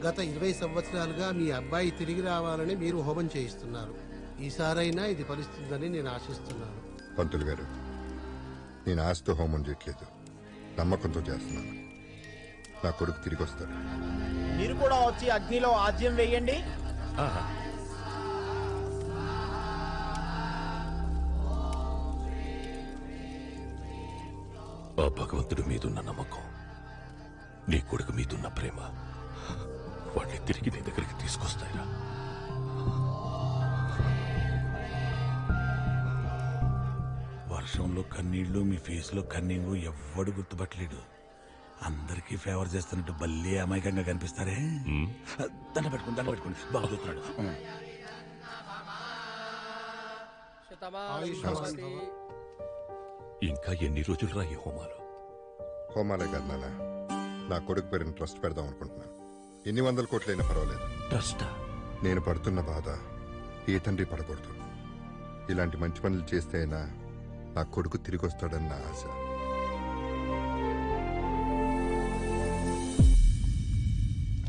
గత 20 సంవత్సరాలుగా మీ అబ్బాయి తిరిగి రావాలని మీరు హోమం చేయిస్తున్నారు. ఈసారైనా ఇది ఫలిస్తుందని నేను ఆశిస్తున్నాను. పంతులు గారు, నేను ఆస్తో హోమం చేయట్లేదు, నమ్మకంతో చేస్తున్నాను. నా కొడుకు తిరిగి వస్తాడు. మీరు కూడా వచ్చి అగ్నిలో ఆజ్యం వేయండి. ఆ భగవంతుడి మీదున్న నమ్మకం, నీ కొడుకు మీదున్న ప్రేమ వాడిని తిరిగి నీ దగ్గరికి తీసుకొస్తాయిరా. వర్షంలో కన్నీళ్లు, మీ ఫేస్ లో కన్నీళ్లు ఎవ్వడు గుర్తుపట్టలేడు. అందరికీ ఫేవర్ చేస్తున్నట్టు భలే అమాయకంగా కనిపిస్తారే. దండ పెట్టుకోండి బాగా చూస్తున్నాడు. ఇంకా ఎన్ని రోజులు రా ఈ హోమాలు? హోమాలే కాదు నాన్న, నా కొడుకు పేరుని ట్రస్ట్ పెడదాం అనుకుంటున్నాను. ఎన్ని 100 కోట్లైనా పర్వాలేదు. ట్రస్టా? నేను పడుతున్న బాధ ఏ తండ్రి పడకూడదు. ఇలాంటి మంచి పనులు చేస్తే అయినా నా కొడుకు తిరిగి వస్తాడన్న ఆశ.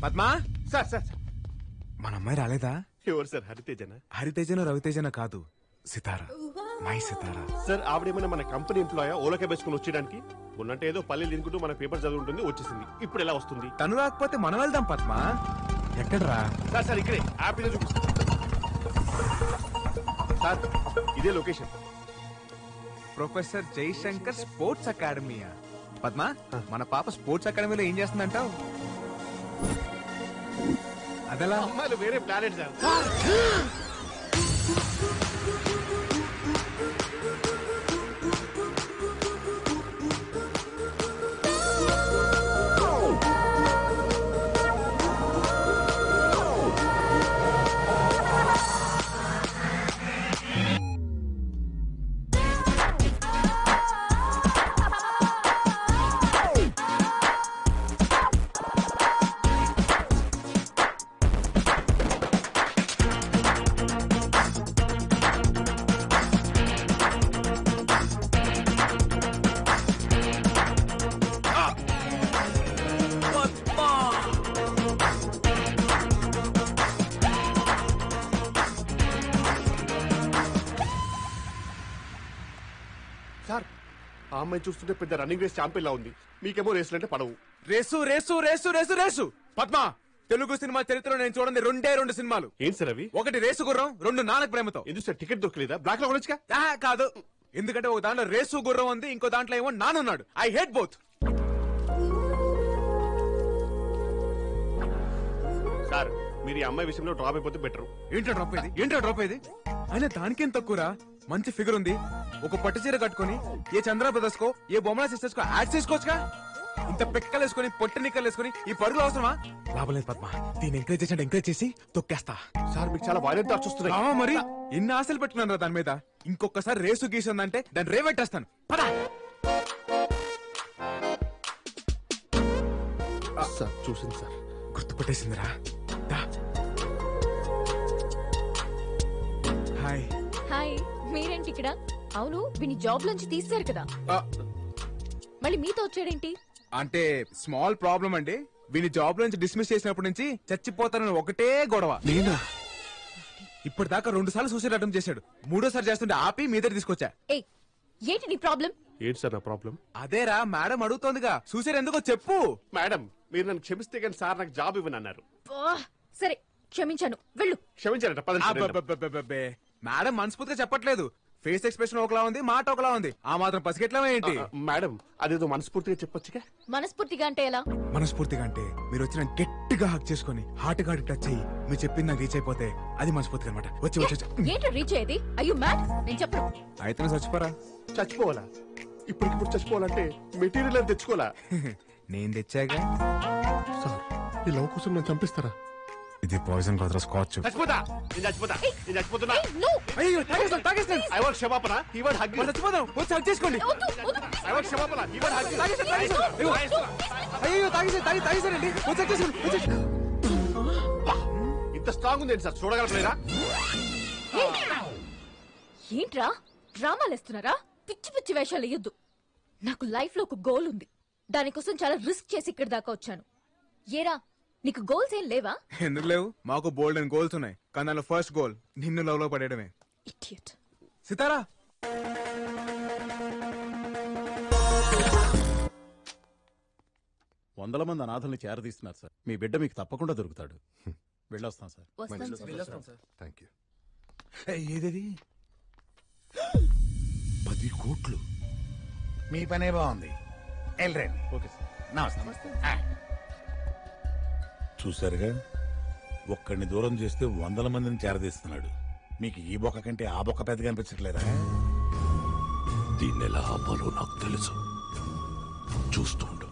పద్మా, సార్ సార్ మన అమ్మాయి రాలేదా? ఎవరు సార్? హరితేజనా? హరితేజనో రవితేజనో కాదు, సితారా, మై సితారా. సార్ ఆవిడేమైనా మన కంపెనీ ఎంప్లాయా ఓలకే వేసుకుని వచ్చేయడానికి? ఉన్నట్టు ఏదో పల్లెలు తినుకుంటూ మన పేపర్ చదువుంటుంది, వచ్చేసింది. ఇప్పుడు ఎలా వస్తుంది? తను రాకపోతే మనం వెళ్దాం పద్మా. ఎక్కడరా? సార్ సార్ ఇక్కడే యాపిల్ చూపిస్తాను సార్, ఇదే లొకేషన్. ప్రొఫెసర్ జయశంకర్ స్పోర్ట్స్ అకాడమీయా? పద్మా, మన పాప స్పోర్ట్స్ అకాడమీలో ఏం చేస్తుందంటావు? అదలా అమ్మాయిలు వేరే ప్లానెట్ సార్. సార్ ఆ అమ్మాయి చూస్తుంటే పెద్ద రన్నింగ్ రేస్ ఛాంపియన్ లా ఉంది. మీకేమో రేసులు అంటే పడవు. Race race race race race. Padma, Telugu cinema చరిత్రలో నేను చూడండి 2 సినిమాలు. ఏంటి సార్ అవి? ఒకటి రేసు గుర్రం, 2 నానక ప్రేమతో. ఎందుకు సార్ టికెట్ దొరకలేదా? బ్లాక్ లో కొనొచ్చుగా. కాదు, ఎందుకంటే ఒక దాంట్లో రేసు గుర్రం ఉంది, ఇంకో దాంట్లో ఏమో నానున్నాడు. I hate both. సార్ మీరు ఈ అమ్మాయి విషయంలో డ్రాప్ అయిపోతే బెటర్. ఏంటో డ్రాప్ అయ్యేది? అయినా దానికేం తక్కువరా? మంచి ఫిగర్ ఉంది, ఒక పట్టు చీర కట్టుకుని ఏ చంద్ర బ్రదర్స్ కో ఏ బొమ్మల సిస్టర్స్ కో యాడ్ చేసుకోవచ్చుగా. ఇంత పెక్కలు వేసుకుని పొట్టి నిక్కలు వేసుకుని ఈ పరుగులు అవసరమా? లాభం లేదు పద్మా, దీన్ని ఎంకరేజ్ చేసి తొక్కేస్తా. సార్ మీకు చాలా వైలెంట్ థాట్స్ వస్తున్నాయి. మరి ఎన్ని ఆశలు పెట్టుకున్నాను దాని మీద. ఇంకొకసారి రేసు గీసిందంటే దాన్ని రేవెట్టేస్తాను. పదా సార్ చూసింది సార్, గుర్తుపట్టేసిందిరా. హాయ్. హాయ్, మీరేంటి ఇక్కడ? అవును, వీని జాబ్ నుంచి తీశారు కదా, మళ్ళీ మీతో వచ్చాడేంటి? అంటే స్మాల్ ప్రాబ్లం అండి. వీని జాబ్ నుంచి డిస్మిస్ చేసినప్పటి నుంచి చచ్చిపోతానని ఒకటే గొడవ. నేనా? ఇప్పటిదాకా 2 సార్లు సూసైడ్ అటెంప్ట్ చేశాడు. 3ోసారి చేస్తుంటే ఆపి మీ దగ్గర తీసుకొచ్చా. ఏంటి నీ ప్రాబ్లం? ఏంటి సార్ నా ప్రాబ్లం? అదేరా మేడం అడుగుతోందిగా, సూసైడ్ ఎందుకో చెప్పు. మేడం మీరు నన్ను క్షమిస్తే కానీ సార్ నాకు జాబ్ ఇవ్వను అన్నారు. సరే క్షమించాను, వెళ్ళు. క్షమించారట. అబ్బబ్బబ్బబ్బబ్బే, మేడం మనస్ఫూర్తిగా చెప్పట్లేదు. ఫేస్ ఎక్స్ప్రెషన్ ఒకలా ఉంది, మాట ఒకలా ఉంది. ఆ మాత్రం పసిగెట్లా ఏంటి? మేడం అదేదో మనస్ఫూర్తిగా చెప్పొచ్చుగా. మనస్ఫూర్తిగా అంటే ఎలా? మనస్ఫూర్తిగా అంటే మీరు వచ్చిన గట్టిగా హక్ చేసుకుని హార్ట్ గా టచ్ అయ్యి మీరు చెప్పింది నాకు రీచ్ అయిపోతే అది మనస్ఫూర్తిగా అనమాట. వచ్చి ఏంటో రీచ్ అయ్యేది? అయ్యో మ్యాడ్, నేను చెప్పను. అయితే చచ్చిపోరా. చచ్చిపోవాలా? ఇప్పటికిప్పుడు చచ్చిపోవాలంటే మెటీరియల్ అని తెచ్చుకోవాలా? నేను తెచ్చాగా. సార్ ఈ లవ్ కోసం నన్ను చంపిస్తారా? ఇది పాయిజన్ కాదురా, స్కాచ్. చచ్చిపోతా, నేను చచ్చిపోతా, నేను చచ్చిపోతున్నా. అయ్యో తాగేస్తాను. ఐ వాంట్ క్షమాపణ, ఈ వాంట్ హగ్. చచ్చిపోదాం, వచ్చి హక్ చేసుకోండి. ఐ వాంట్ క్షమాపణ, ఈ వాంట్ హగ్. అయ్యో తాగేసానండి, వచ్చి హక్ చేసుకోండి. ఇంత స్ట్రాంగ్ ఉంది సార్, చూడగలరా? ఏంట్రా డ్రామాలు వేస్తున్నారా? పిచ్చి పిచ్చి వేషాలు వేయొద్దు. నాకు లైఫ్ లో ఒక గోల్ ఉంది, దానికోసం చాలా రిస్క్ చేసి ఇక్కడ దాకా వచ్చాను. ఏరా నీకు గోల్స్ ఏం లేవా? ఎందుకు లేవు? మాకు బోల్డ్ అండ్ గోల్స్ ఉన్నాయి. కానీ దానిలో ఫస్ట్ గోల్ నిన్ను లవ్ లో పడేయడమే. ఇడియట్. సితారా, వందల మంది అనాథల్ని చేరదీస్తున్నారు సార్. మీ బిడ్డ మీకు తప్పకుండా దొరుకుతాడు. వెళ్ళొస్తాం సార్. వస్తాం సార్. Thank you. ఏదేది 10 కోట్లు. మీ పనే బాగుంది. వెళ్ళండి. Okay sir. నమస్తే. చూసారుగా, ఒక్కడిని దూరం చేస్తే 100 మందిని చేరదీస్తున్నాడు. మీకు ఈ బొక్క కంటే ఆ బొక్క పెద్దగా అనిపించట్లేదా? దీన్ని ఎలా ఆపాలో నాకు తెలుసు. చూస్తుండు.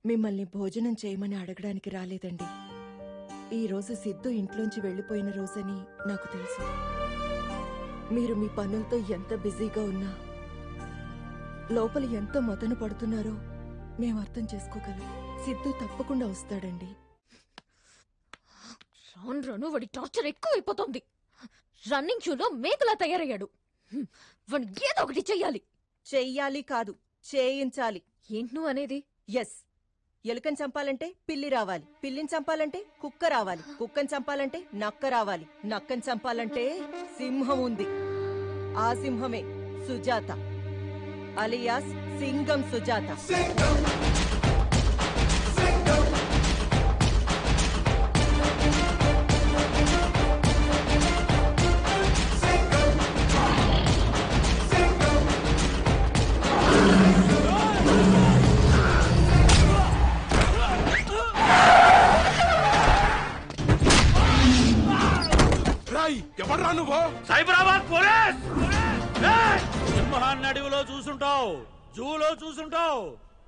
మిమ్మల్ని భోజనం చేయమని అడగడానికి రాలేదండి. ఈ రోజు సిద్ధు ఇంట్లోంచి వెళ్లిపోయిన రోజని నాకు తెలుసు. మీరు మీ పనులతో ఎంత బిజీగా ఉన్నా లోపల ఎంత మదన పడుతున్నారో మేము అర్థం చేసుకోగలం. సిద్ధు తప్పకుండా వస్తాడండి. రాను రాను వాడి టార్చర్ ఎక్కువైపోతుంది. రన్నింగ్ షూలో మేకలా తయారయ్యాడు. వాడిని ఏదో ఒకటి చెయ్యాలి. చెయ్యాలి కాదు, చేయించాలి. ఏంటి నువ్వు అనేది? ఎస్. ఎలుకని చంపాలంటే పిల్లి రావాలి, పిల్లిని చంపాలంటే కుక్క రావాలి, కుక్కని చంపాలంటే నక్క రావాలి, నక్కని చంపాలంటే సింహం ఉంది. ఆ సింహమే సుజాత, అలియాస్ సింగం సుజాత. ఎవడ్రా నువ్వు? సైబరాబాద్ పోలీస్. సింహాన్ని అడవిలో చూసుంటావు, జూలో చూసుంటావు,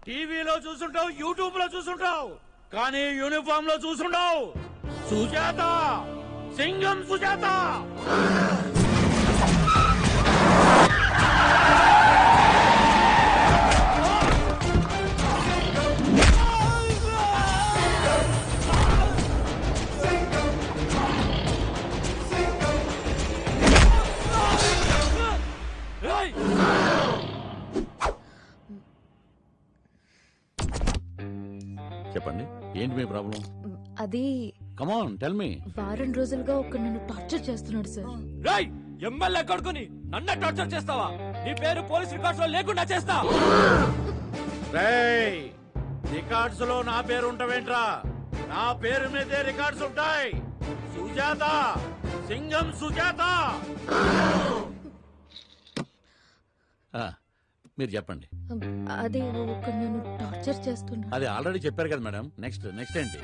టీవీలో చూసుంటావు, యూట్యూబ్ లో చూసుంటావు, కానీ యూనిఫామ్ లో చూసుంటావు. సుజాత, సింగం సుజాత. చెప్పండి, ఏంటి మీ ప్రాబ్లం? అది కమాన్ టెల్ మీ. వారం రోజులుగా ఒక నన్ను టార్చర్ చేస్తున్నాడు సార్. రేయ్, ఎమ్మెల్యే కొడుకుని నన్ను టార్చర్ చేస్తావా? నీ పేరు పోలీస్ రికార్డ్స్ లో లేకుండా చేస్తా. రేయ్, రికార్డ్స్ లో నా పేరు ఉంటావేంట్రా? నా పేరు మీదే రికార్డ్స్ ఉంటాయి. సుజాత, సింగం సుజాత. మీరు చెప్పండి. అది ఒక నన్ను టార్చర్ చేస్తున్నాడు. అది ఆల్రెడీ చెప్పారు కదా మేడం. నెక్స్ట్ ఏంటి?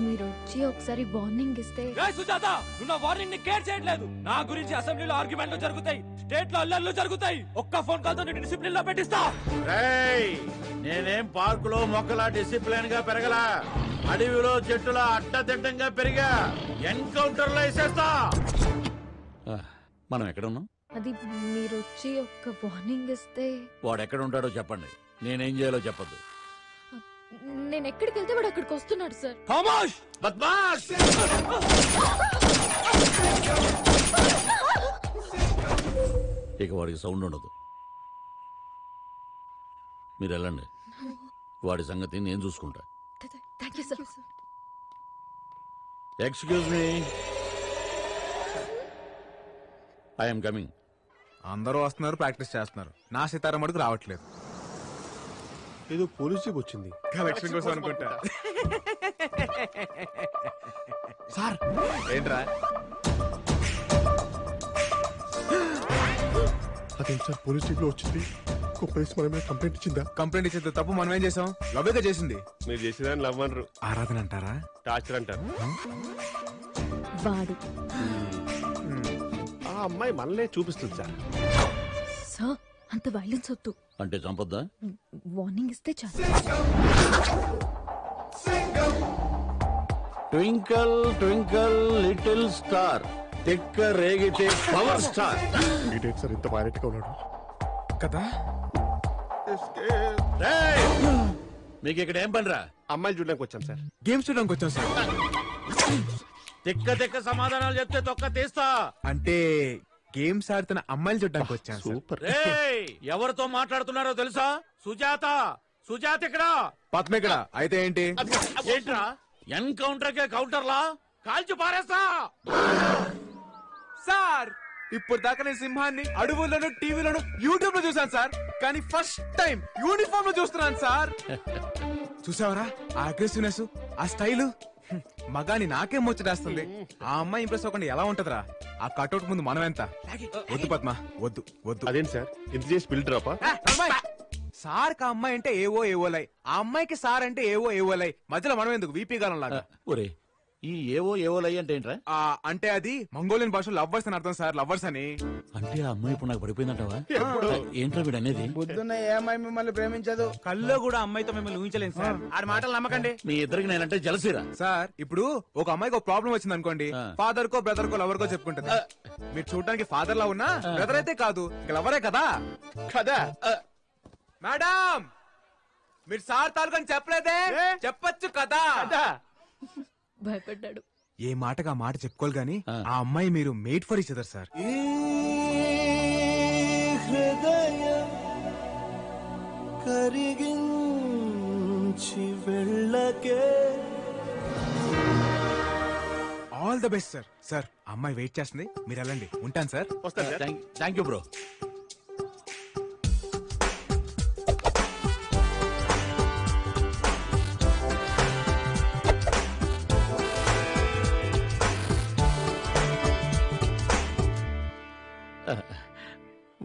మీరు వచ్చి ఒకసారి వార్నింగ్ ఇస్తే. సుజాత, నువ్వు నా వార్నింగ్ ని కేర్ చేయట్లేదు. నా గురించి అసెంబ్లీలో ఆర్గ్యుమెంట్లు జరుగుతాయి, స్టేట్ లో అల్లర్లు జరుగుతాయి. ఒక్క ఫోన్ కాల్ తో నేను డిసిప్లిన్ లో పెట్టిస్తా. నేనేం పార్కులో మొక్కలా డిసిప్లిన్ గా పెరగలా, అడవిలో చెట్టులా అడ్డదిడ్డంగా పెరిగా. ఎన్కౌంటర్ లో వేసేస్తా. మనం ఎక్కడ ఉన్నాం? అది మీరు వచ్చి ఒక వార్నింగ్ ఇస్తే. వాడు ఎక్కడ ఉంటాడో చెప్పండి, నేనేం చేయాలో చెప్పద్దు. నేను ఎక్కడికి వెళ్తే వాడు అక్కడికి వస్తున్నాడు సార్. ఖమోష్, బద్మాష్. ఇక వాడికి సౌండ్ ఉండదు. మీరు వెళ్ళండి, వాడి సంగతి నేను చూసుకుంటా. Thank you sir. Excuse me, I'm coming. అందరూ వస్తున్నారు, ప్రాక్టీస్ చేస్తున్నారు. నా సితారా మటుకు రావట్లేదు. ఏదో పోలీస్ జీప్ వచ్చింది. కలెక్షన్ కోసం అనుకుంటా. సార్ ఏంట్రా? అదేం సార్, పోలీస్ జీప్ లో వచ్చింది. పోలీస్ మన మీద కంప్లైంట్ ఇచ్చిందా? కంప్లైంట్ ఇచ్చేది తప్పు మనం ఏం చేసాం? లవ్వేగా చేసింది. మీరు చేసేదాన్ని లవ్ అనరు, ఆరాధన అంటారా? టార్చర్ అంటారు. వాడు ఆ అమ్మాయి మనలే చూపిస్తుంది సార్. సార్, అంత వైలెన్స్ వద్దు. అంటే చంపొద్దా? వార్నింగ్ ఇస్తే చాలు. ట్వింకల్ ట్వింకల్ లిటిల్ స్టార్, తిక్క రేగితే పవర్ స్టార్. డేట్ సార్ ఇంత వైలెంట్ గా ఉన్నాడు కదా. మీకు ఇక్కడ ఏం పనిరా? అమ్మాయిలు చూడడానికి వచ్చాం సార్. గేమ్స్ చూడడానికి వచ్చాం సార్. తిక్క తిక్క సమాధానాలు చెప్తే తొక్క తీస్తా. అంటే గేమ్స్ ఆడుతున్న అమ్మాయిలు చూడడానికి వచ్చాను సార్. సూపర్. రేయ్, ఎవరితో మాట్లాడుతున్నారో తెలుసా? సుజాత, సుజాత ఇక్కడ. పద్మ ఇక్కడ అయితే ఏంటి? ఏంట్రా ఎన్కౌంటర్ కే కౌంటర్లా కాల్చి పారేస్తా. సార్ ఇప్పుడు దాకా నేను సింహాన్ని అడవుల్లోను టీవీలోను యూట్యూబ్ లో చూసాను సార్, కానీ ఫస్ట్ టైం యూనిఫామ్ లో చూస్తున్నాను సార్. చూసావరా ఆ అగ్రెసివ్నెస్, ఆ స్టైలు, మగాని నాకేం ముచ్చటేస్తుంది. ఆ అమ్మాయి ఇంప్రెస్ అవ్వకుండా ఎలా ఉంటదిరా? ఆ కట్అవుట్ ముందు మనం ఎంత? వద్దు పద్మ, వద్దు వద్దు. అదేంటి సార్ ఇంత చేసి బిల్ డ్రాపా? సార్ కా అమ్మాయి అంటే ఏవో ఏవోలై, ఆ అమ్మాయికి సార్ అంటే ఏవో ఏవోలై, మధ్యలో మనం ఎందుకు వీపీ గాలం లాగా? ఒరే, ఈ ఏవో ఏవోలై అంటే ఏంట్రా? అంటే అది మంగోలియన్ భాషలో లవ్వర్స్ అని అర్థం సార్, లవ్వర్స్ అని. అంటే ఆ అమ్మాయి ఇప్పుడు నాకు పడిపోయిందంటావా? ఏంట్రా వీడు అనేది? పొద్దున్న ఏ అమ్మాయి మిమ్మల్ని ప్రేమించదు, కల్లో కూడా అమ్మాయితో మిమ్మల్ని ఊహించలేదు సార్. ఆడి మాటలు నమ్మకండి. మీ ఇద్దరికి నేనంటే జలసిరా సార్ ఇప్పుడు ఒక అమ్మాయికి ఒక ప్రాబ్లం వచ్చింది అనుకోండి, ఫాదర్ కో బ్రదర్ కో లవర్ కో చెప్పుకుంటుంది. మీరు చూడడానికి ఫాదర్ లా ఉన్నా బ్రదర్ అయితే కాదు, ఇక లవరే కదా. కదా మేడం మీరు సార్ తాలూకని చెప్పలేదే, చెప్పొచ్చు కదా. భయపడ్డాడు. ఏ మాటగా మాట చెప్పుకోవాలి గాని ఆ అమ్మాయి మీరు made for each other sir. All the best sir. Sir అమ్మాయి వెయిట్ చేస్తుంది, మీరు వెళ్ళండి. ఉంటాను సార్. Thank you bro.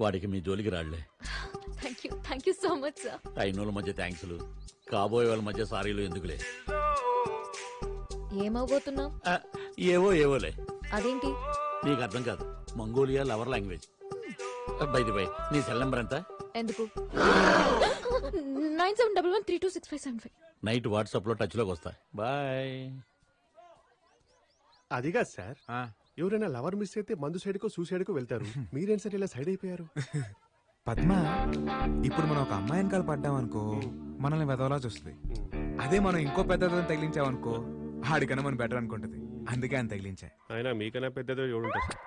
వాడికి మీ జోలికి రాళ్లే. Thank you so much sir. అయినోళ్ళ మధ్య థ్యాంక్స్లు, కాబోయే వాళ్ళ మధ్య సారీలు ఎందుకులే. ఏమవబోతున్నావు? ఏవో ఏవోలే. అదేంటి? నీకు అర్థం కాదు, మంగోలియా లవర్ లాంగ్వేజ్. బై నీ సెల్ నెంబర్ ఎంత? ఎందుకు? 9711326575. నైట్ వాట్సాప్ లో టచ్ లోకి వస్తా. బాయ్. అదిగా సార్, ఎవరైనా లవర్ మిస్ అయితే మందు సైడ్ కో సూసైడ్ కో వెళ్తారు. మీరేం సార్ ఇలా సైడ్ అయిపోయారు? పద్మ, ఇప్పుడు మనం ఒక అమ్మాయి వెనకాల పడ్డామనుకో మనల్ని వెదవలా చూస్తుంది. అదే మనం ఇంకో పెద్దదని తగిలించామనుకో ఆడికన్నా మనం బెటర్ అనుకుంటది. అందుకే ఆయన తగిలించా. అయినా మీకన్నా పెద్దదో ఎవడుంటారు సార్?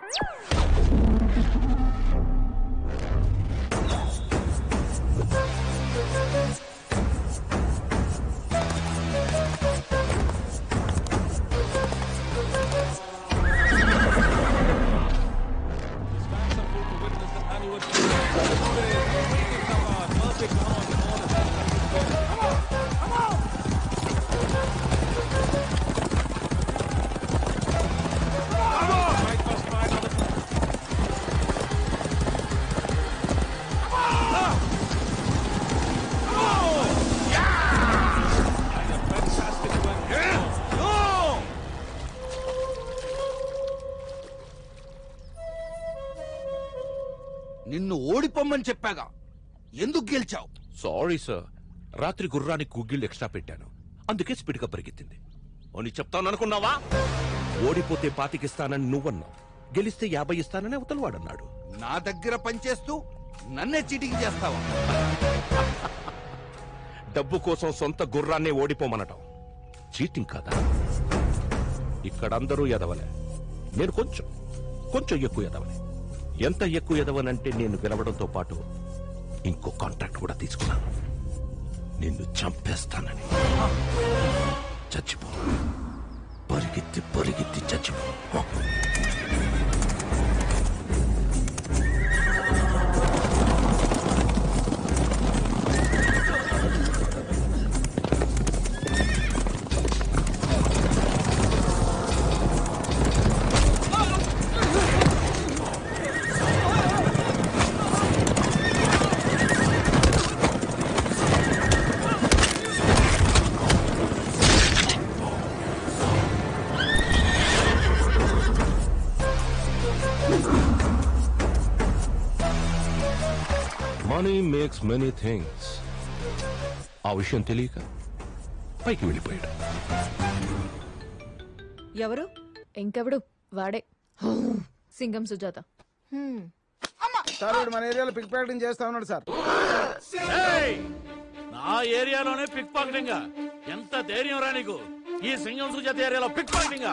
నిన్ను ఓడిపోమ్మని చెప్పాగా, ఎందుకు గెలిచావు? సారీ సార్, రాత్రి గుర్రానికి గుగ్గిళ్ళు ఎక్స్ట్రా పెట్టాను, అందుకే స్పీడ్ గా పరిగెత్తింది అని చెప్తాను అనుకున్నావా? ఓడిపోతే 25 ఇస్తానని నువ్వన్నావు, గెలిస్తే 50 ఇస్తానని అవతల వాడన్నాడు. నా దగ్గర పనిచేస్తూ నన్నే చీటింగ్ చేస్తావా? డబ్బు కోసం సొంత గుర్రాన్నే ఓడిపోమనటం చీటింగ్ కాదా? ఇక్కడ అందరూ ఎదవలే, నేను కొంచెం ఎక్కువ ఎదవలే. ఎంత ఎక్కువ ఎదవనంటే నేను గెలవడంతో పాటు ఇంకో కాంట్రాక్ట్ కూడా తీసుకున్నాను, నిన్ను చంపేస్తానని. చచ్చిపో, పరిగెత్తి చచ్చిపో. Money makes many things. ఆ విషయం తెలియక పైకి వెళ్ళిపోయాడు. ఎవరు? ఇంకెవడు? వాడే, సింగం సుజాత. సార్ మన ఏరియాలో పిక్ ప్యాకెటింగ్ చేస్తా ఉన్నాడు సార్. నా ఏరియాలోనే పిక్ పాకెటింగ్? ఎంత ధైర్యం రా నీకు? ఈ సింగం సుజాత ఏరియాలో పిక్ పాకెటింగ్?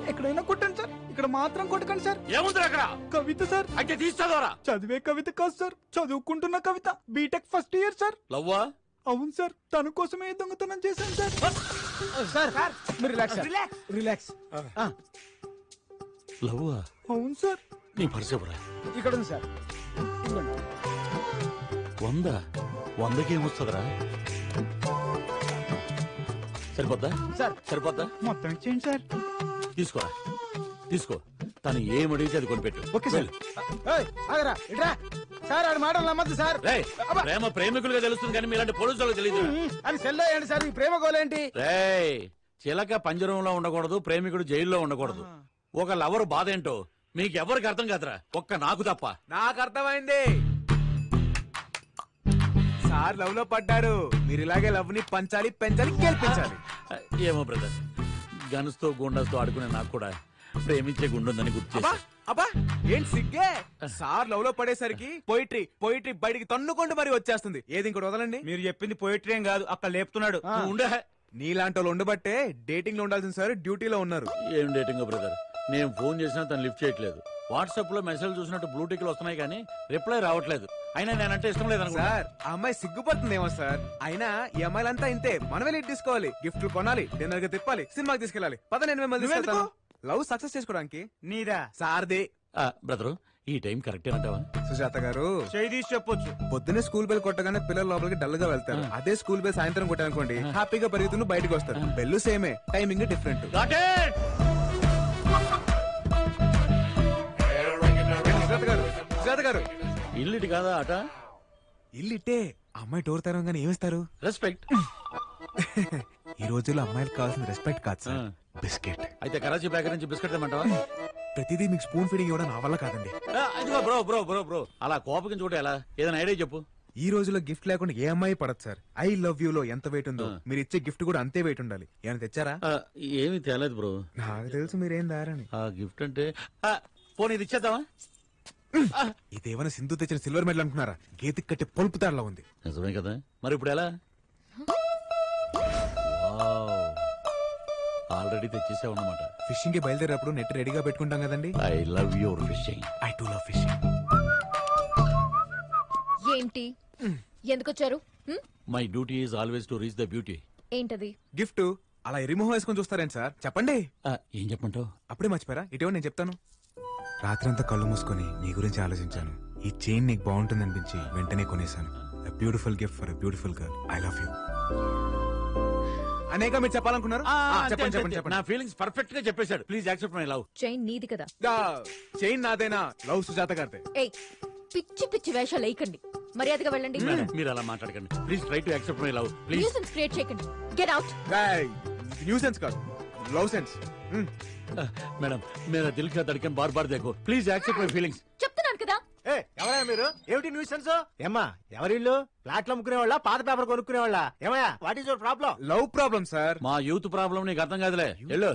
ఎక్కడైనా కొట్టండి సార్, ఇక్కడ మాత్రం కొట్టకండి సార్. ఏముంది అక్కడ? కవిత సార్. అయితే తీస్తాదోరా. చదివే కవిత కాదు సార్, చదువుకుంటున్న కవిత. BTech first year sir. లవ్వా? అవును సార్, తన కోసమే దొంగతనం చేశాను సార్. సార్ మీరు రిలాక్స్ రిలాక్స్. లవ్వా? అవును సార్. నీ పరిచయరా ఇక్కడ ఉంది సార్. 100కి ఏమొస్తుందిరా? సరిపోద్దా సార్? సరిపోద్దా? మొత్తం ఇచ్చేయండి సార్. తీసుకోరా, తీసుకో. తను ఏమడిగితే అది కొనిపెట్టు. Okay sir. ఆగరా ఇట్రా సార్, ఆడి మాటలు నమ్మద్దు సార్. రేయ్, ప్రేమ ప్రేమికులుగా తెలుస్తుంది కానీ మీలాంటి పోలీసులకు తెలియదు. అని సెల్లో ఏంటి సార్ ఈ ప్రేమ గోలేంటి? రేయ్, చిలక పంజరంలో ఉండకూడదు, ప్రేమికుడు జైల్లో ఉండకూడదు. ఒక లవర్ బాధ ఏంటో మీకు ఎవరికి అర్థం కాదురా, ఒక్క నాకు తప్ప. నాకు అర్థమైంది. సార్ లవ్ లో పడ్డారు. మీరు ఇలాగే లవ్ ని పంచాలి, పెంచాలి, గెలిపించాలి. ఏమో బ్రదర్, గన్స్ తో గుండాస్తో ఆడుకునే నాకు కూడా ప్రేమించే గుండుందని గుర్తు చేశా. అబ్బా ఏంటి సిగ్గే? సార్ లవ్ లో పడేసరికి పోయిటరీ బయటికి తన్నుకుంటూ మరి వచ్చేస్తుంది. ఏది ఇంకోటి వదలండి. మీరు చెప్పింది పోయిటరీ ఏం కాదు, అక్కడ లేపుతున్నాడు. ఉండే నీలాంటి వాళ్ళు ఉండబట్టే డేటింగ్ లో ఉండాల్సిన సార్ డ్యూటీలో ఉన్నారు. ఏం డేటింగ్ బ్రదర్? నేను ఫోన్ చేసినా తను లిఫ్ట్ చేయట్లేదు. వాట్సాప్ లో మెసేజ్ చూసినట్టు బ్లూటిక్లు వస్తున్నాయి కానీ రిప్లై రావట్లేదు. అయినా నేనంటే ఇష్టం లేదు అనుకో. సార్ ఆ అమ్మాయి సిగ్గుపడుతుందేమో సార్. అయినా ఈ అమ్మాయిలంతా ఇంతే. మనమే లీడ్ తీసుకోవాలి, గిఫ్ట్లు కొనాలి, డిన్నర్ గా తిప్పాలి, సినిమాకి తీసుకెళ్ళాలి. పద నేను మిమ్మల్ని తీసుకెళ్తాను. లవ్ సక్సెస్ చేసుకోవడానికి. నీదా? సార్దే. బ్రదరు, ఈ టైం కరెక్టే అంటావా? సుజాత గారు చేయి తీసి చెప్పొచ్చు. పొద్దున్నే స్కూల్ బెల్ కొట్టగానే పిల్లలు లోపలికి డల్ గా వెళ్తారు. అదే స్కూల్ బెల్ సాయంత్రం కొట్టానుకోండి, హ్యాపీగా పరిగెత్తును బయటకు వస్తారు. బెల్లు సేమే, టైమింగ్ డిఫరెంట్. సుజాత గారు ఇల్లు కాదా అట? ఇల్లిట్టే. అమ్మాయి డోర్ తెరవగానే ఏమిస్తారు? రెస్పెక్ట్. ఈ రోజుల్లో అమ్మాయిలకు కావాల్సిన రెస్పెక్ట్ కాదు సార్, బిస్కెట్. అయితే కరాచీ బేకరీ నుంచి బిస్కెట్ తెమ్మంటావా? ప్రతిదీ మీకు స్పూన్ ఫీడింగ్ ఇవ్వడం నా వల్ల కాదండి. ఇదిగో బ్రో బ్రో బ్రో బ్రో, అలా కోపకించుకుంటే ఎలా? ఏదైనా ఐడియా చెప్పు. ఈ రోజుల్లో గిఫ్ట్ లేకుండా ఏ అమ్మాయి పడదు సార్. ఐ లవ్ యూ లో ఎంత వెయిట్ ఉందో మీరు ఇచ్చే గిఫ్ట్ కూడా అంతే వెయిట్ ఉండాలి. ఏమైనా తెచ్చారా? ఏమీ తేలేదు బ్రో. నాకు తెలుసు మీరేం దారని. ఆ గిఫ్ట్ అంటే పోనీ ఇది ఇచ్చేద్దామా? ఇదేమైనా సింధు తెచ్చిన సిల్వర్ మెడల్ అనుకున్నారా? గేతికి కట్టే పొలుపు తారలా ఉంది. నిజమే కదా, మరి ఇప్పుడు ఎలా? ఆల్రెడీ తెచ్చేసావు అన్నమాట. ఫిషింగ్ కి బయలుదేరేటప్పుడు నెట్ రెడీగా పెట్టుకుంటాం కదండి. I love your fishing. I to love fishing. ఏంటి? ఎందుకు వచ్చారు? My duty is always to reach the beauty. ఏంటది? గిఫ్ట్. అలా రిమూవ్ వేసుకొని చూస్తారేంటి సార్? చెప్పండి. ఏం చెప్పంటావు? అప్పుడే మర్చిపోయారా? ఇటీవల నేను చెప్తాను. రాత్రంతా కళ్ళు మూసుకొని నీ గురించి ఆలోచించాను. ఈ చైన్ నీకు బాగుంటుంది అనిపించి వెంటనే కొనేశాను. Beautiful gift for beautiful girl. I love you. అనేక మీరు చెప్పాలనుకున్నారు? చెప్పండి చెప్పండి చెప్పండి. నా ఫీలింగ్స్ పర్ఫెక్ట్ గా చెప్పేశాడు. Please accept my love. Chain నీది కదా? చైన్ నాదేనా? లవ్ సుజాత గారిదే. ఏయ్, పిచ్చి పిచ్చి వేషాలు వేయకండి, మర్యాదగా వెళ్ళండి. మీరు అలా మాట్లాడకండి. Please try to accept my love. Please. Nuisance create చేయకండి. Get out. న్యూసెన్స్ కాదు, లవ్ సెన్స్. మేడం, మేరా దిల్ కా ధడ్కన్ బార్ బార్ దేఖో. Please accept my feelings. చెప్తున్నాను కదా. ఎవరా మీరు? ఏమిటి న్యూసెన్స్? ఏమ్మా ఎవరిల్లు? ఫ్లాట్లు అమ్ముకునే వాళ్ళ, పాత పేపర్ కొనుక్కునే వాళ్ళ? ఏమయ్యా, what is your problem? Love problem sir. మా యూత్ ప్రాబ్లం నీకు అర్థం కాదులే. వెళ్ళు.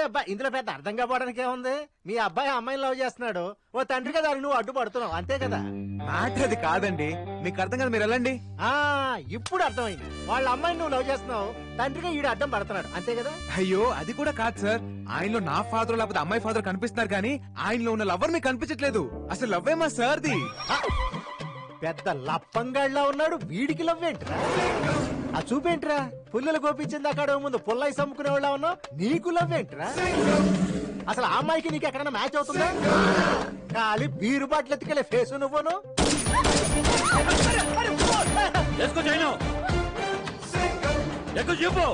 అబ్బాయి, ఇందులో పెద్ద అర్థం కావడానికి ఏముంది? మీ అబ్బాయి అమ్మాయిని లవ్ చేస్తున్నాడు, ఓ తండ్రిగా దాన్ని నువ్వు అడ్డుపడుతున్నావు, అంతే కదా? మ్యాటర్ అది కాదండి, మీకు అర్థం కాదు. మీరు వెళ్ళండి. ఇప్పుడు అర్థమైంది. వాళ్ళ అమ్మాయిని నువ్వు లవ్ చేస్తున్నావు, తండ్రిగా ఈడు అడ్డం పడుతున్నాడు, అంతే కదా? అయ్యో అది కూడా కాదు సార్. ఆయనలో నా ఫాదర్ లేకపోతే అమ్మాయి ఫాదర్ కనిపిస్తున్నారు కానీ ఆయనలో ఉన్న లవర్ మీకు కనిపించట్లేదు. అసలు లవ్వే మా సార్ది. పెద్ద లప్పంగాళ్ళ ఉన్నాడు, వీడికి లవ్వేంట్రా? ఆ చూపేంట్రా? పుల్లలు గోపించింది అక్కడ ముందు పుల్లయి సమ్ముకునే వాళ్ళ ఉన్నావు, నీకు లవ్వేంట్రా? అసలు ఆ అమ్మాయికి నీకు ఎక్కడైనా మ్యాచ్ అవుతుందా? ఖాళీ బీరు బాటిల్ ఎత్తుకెళ్ళే ఫేసు నువ్వును. ఎక్కువ చెప్పు.